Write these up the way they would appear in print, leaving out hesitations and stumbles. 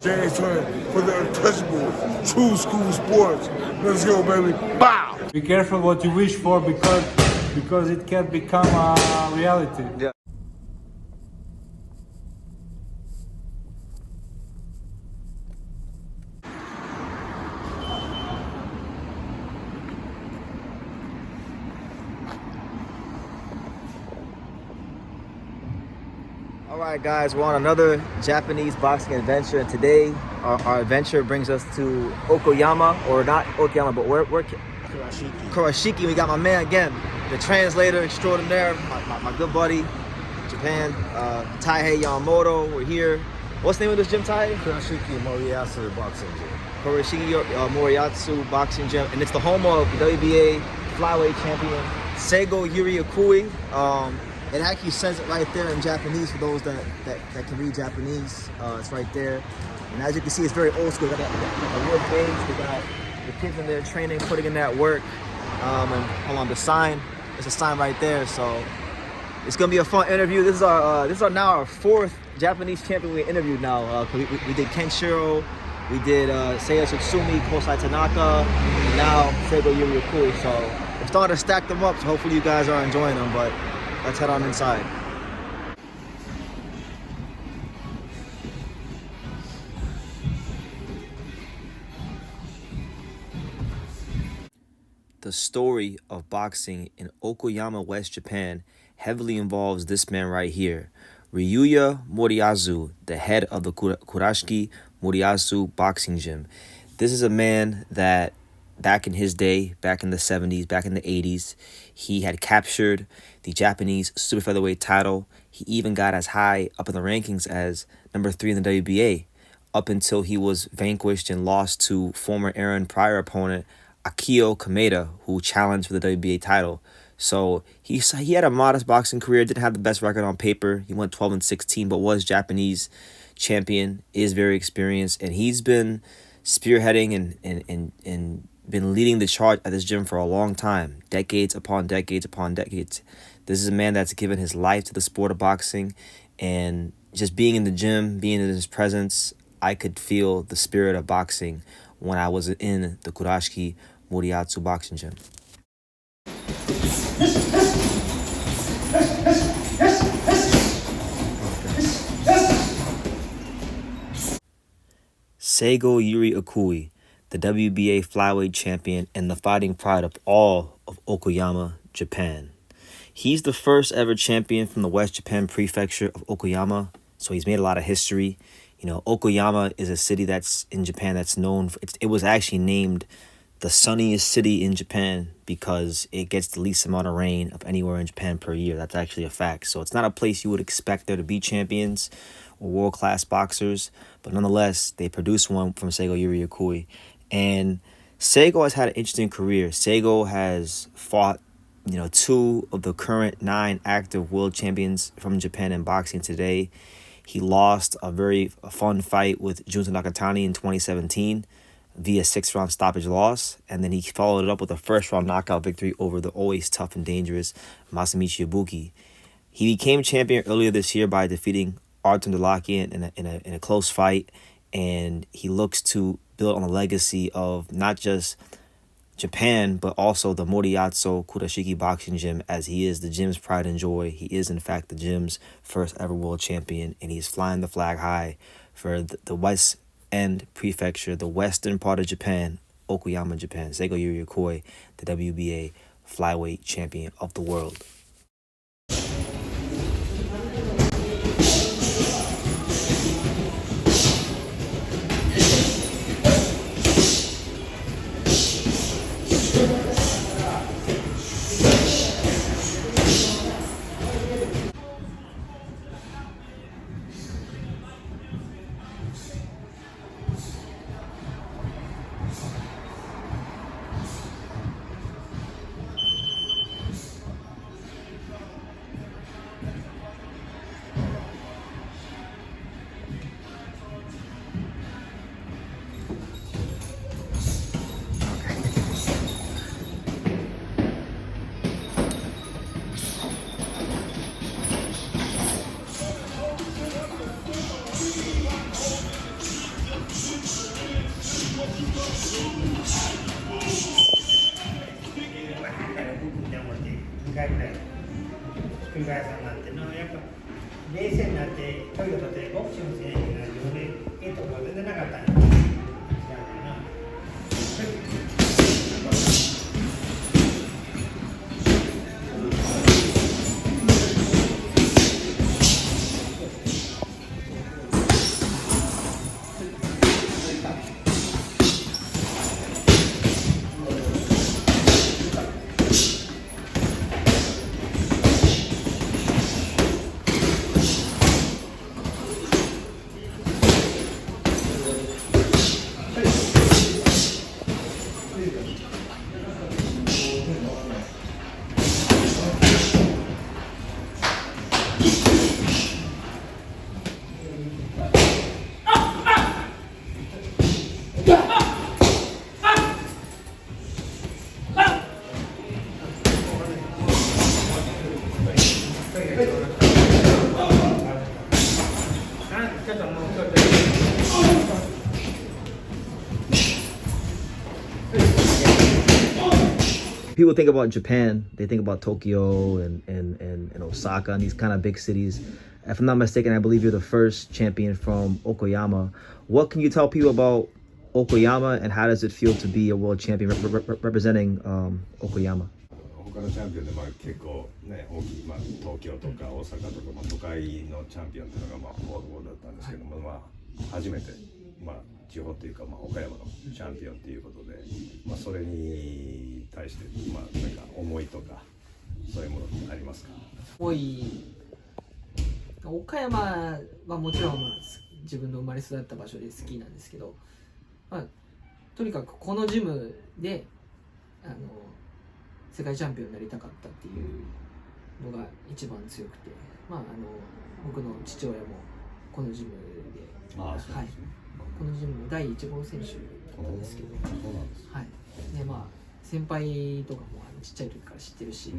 James Turner for the untouchable, true school sports. Let's go, baby. Bow! Be careful what you wish for because it can become a reality. Yeah. Alright guys, we're on another Japanese boxing adventure, and today our adventure brings us to Okayama, or not Okayama, but where Kurashiki. We got my man again, the translator extraordinaire, my good buddy, Japan, Taihei Yamamoto. We're here. What's the name of this gym, Taihei? Kurashiki Moriyasu Boxing Gym. Kurashiki Moriyasu Boxing Gym, and it's the home of WBA Flyweight champion Seigo Yuri Akui. It actually says it right there in Japanese for those that can read Japanese. It's right there. And as you can see, it's very old school. They got a wood base. They got the kids in there training, putting in that work. And hold on, the sign. It's a sign right there. So it's gonna be a fun interview. This is now our fourth Japanese champion we interviewed now. We did Kenshiro, we did Seiya Tsutsumi, Kosai Tanaka, and now Seigo Yuri Akui. So we're starting to stack them up. So hopefully you guys are enjoying them. But let's head on inside. The story of boxing in Okayama, West Japan heavily involves this man right here, Ryuya Moriyasu, the head of the Kurashiki Moriyasu Boxing Gym. This is a man that back in his day, back in the 70s, back in the 80s, he had captured the Japanese super featherweight title. He even got as high up in the rankings as number 3 in the WBA, up until he was vanquished and lost to former Aaron Pryor opponent Akio Kameda, who challenged for the WBA title. So he had a modest boxing career, didn't have the best record on paper. He went 12-16, but was Japanese champion, is very experienced, and he's been spearheading and been leading the charge at this gym for a long time, decades upon decades upon decades. This is a man that's given his life to the sport of boxing, and just being in the gym, being in his presence, I could feel the spirit of boxing when I was in the Kurashiki Moriyasu Boxing Gym. Seigo Yuri Akui, the WBA Flyweight champion and the fighting pride of all of Okayama, Japan. He's the first ever champion from the West Japan prefecture of Okayama, so he's made a lot of history. You know, Okayama is a city that's in Japan that's known for, it was actually named the sunniest city in Japan because it gets the least amount of rain of anywhere in Japan per year. That's actually a fact. So it's not a place you would expect there to be champions or world-class boxers, but nonetheless, they produce one from Seigo Yuri Akui. And Seigo has had an interesting career. Seigo has fought, 2 of the current 9 active world champions from Japan in boxing today. He lost a very fun fight with Junta Nakatani in 2017 via 6-round stoppage loss, and then he followed it up with a first-round knockout victory over the always tough and dangerous Masamichi Ibuki. He became champion earlier this year by defeating Artem Delakian in a close fight, and he looks to build on the legacy of not just Japan, but also the Moriyasu Kurashiki Boxing Gym, as he is the gym's pride and joy. He is, in fact, the gym's first ever world champion, and he's flying the flag high for the West End Prefecture, the western part of Japan, Okayama, Japan. Seigo Yuri Akui, the WBA Flyweight champion of the world. 2回ぐらいひっくり返さになってのやっぱ冷静になってトイレとってボクシング選手が自分でいいところ全然なかったんや。People think about Japan, they think about Tokyo and Osaka and these kind of big cities. If I'm not mistaken, I believe you're the first champion from Okayama. What can you tell people about Okayama and how does it feel to be a world champion representing Okayama? 他のチャンピオンで結構ね大きい、東京とか大阪とか、都会のチャンピオンっていうのがほぼだったんですけども、初めて、地方っていうか、岡山のチャンピオンっていうことで、それに対して、なんか思いとかそういうものってありますか？岡山はもちろん、自分の生まれ育った場所で好きなんですけど、とにかくこのジムで世界チャンピオンになりたかったっていうのが一番強くて、僕の父親もこのジムで、このジムの第1号選手なんですけど、先輩とかもちっちゃい時から知ってるし、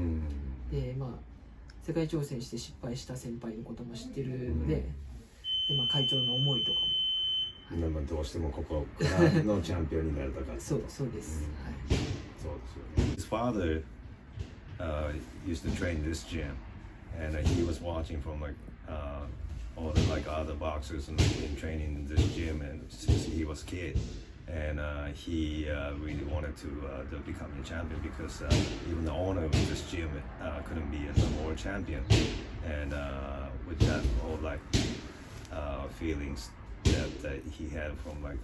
で世界挑戦して失敗した先輩のことも知ってるので、会長の思いとかも、どうしてもここからのチャンピオンになりたかった。そうです。そうですよね。His father used to train this gym, and he was watching from all the other boxers and been training in this gym, and since he was a kid, and he really wanted to become a champion because even the owner of this gym couldn't be a world champion, and with that whole feelings that he had from a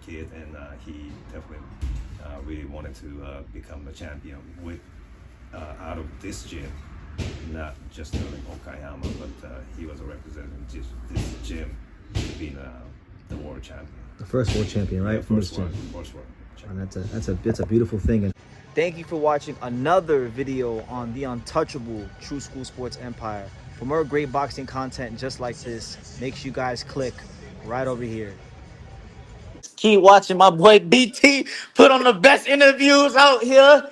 kid, and he definitely really wanted to become a champion with out of this gym, not just Okayama, but he was representing this gym being the world champion. The first world champion, right? From this gym. First world And champion. that's a beautiful thing. And thank you for watching another video on the untouchable True School Sports Empire. For more great boxing content just like this, make sure you guys click right over here. Keep watching my boy BT put on the best interviews out here.